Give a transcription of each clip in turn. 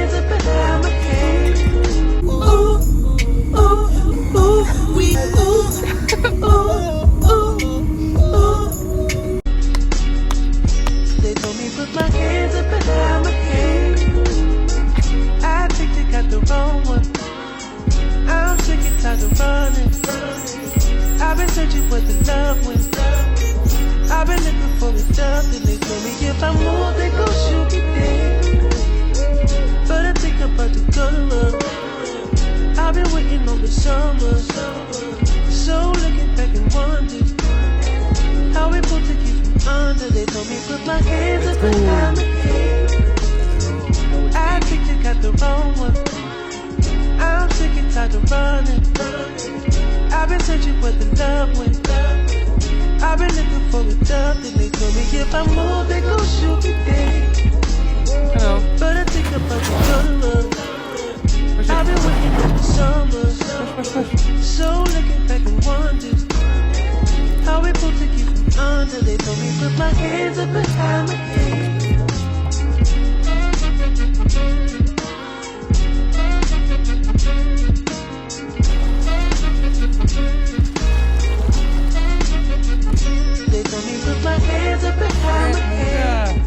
hands up behind my head. Ooh, ooh, ooh, we ooh, ooh, ooh, ooh. They told me put my hands up behind my head. I think they got the wrong one. I'm sick and tired of running. I've been searching for the love one. I've been looking for the stuff, and they told me if I move, they gon' shoot me dead. But I think I'm about to go to love. I've been waiting on the summer. So looking back and wondering how we supposed to keep from under. They told me put my hands up behind my head. I think they got the wrong one. I'm sick and tired of running. I've been searching for the love one. I've been looking for a dove, and they told me if I move, they gon' shoot me dead. Hello. But I think I'm about to go to love. I've been waiting for the summer. So looking back and wondering how we supposed to keep from under. They told me put my hands up behind my head. They told me put my hands up behind my head.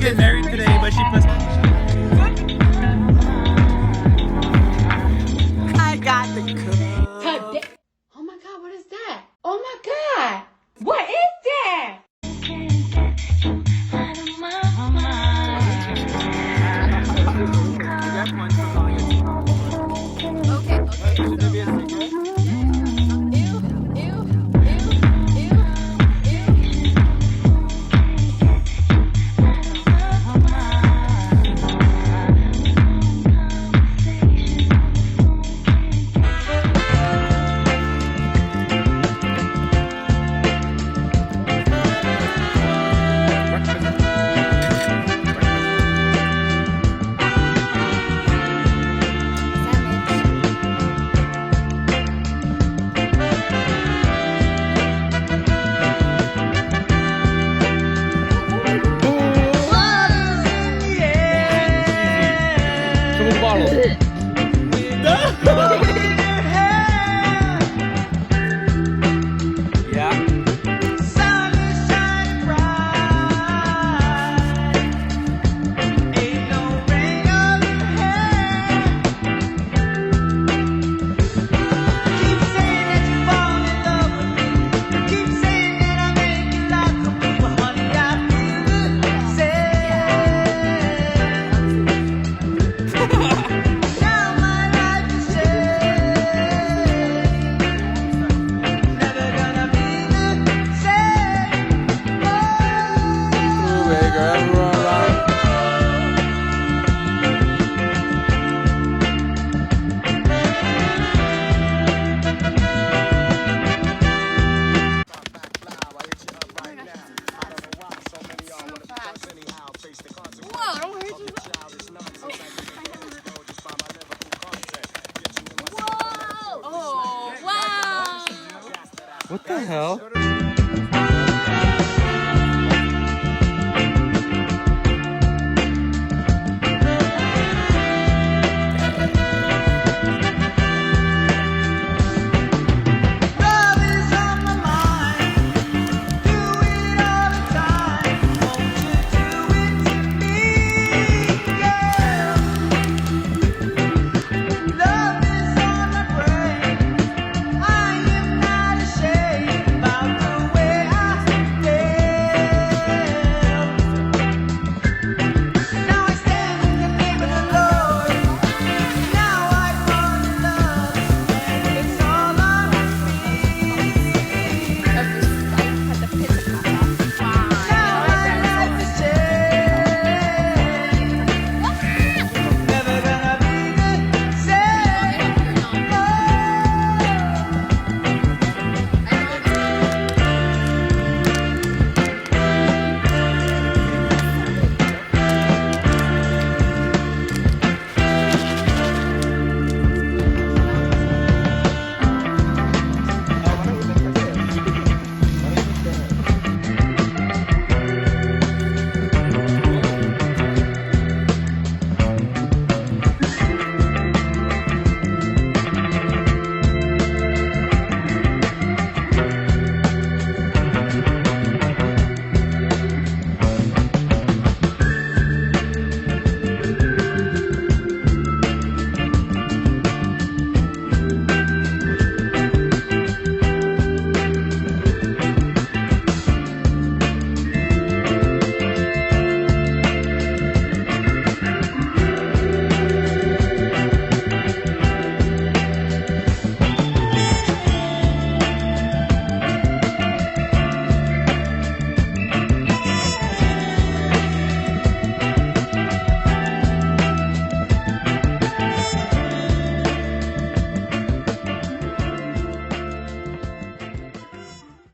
Get married today, but she pressed. I got the cup. Oh my God, what is that? Oh my God, what is that? What the hell?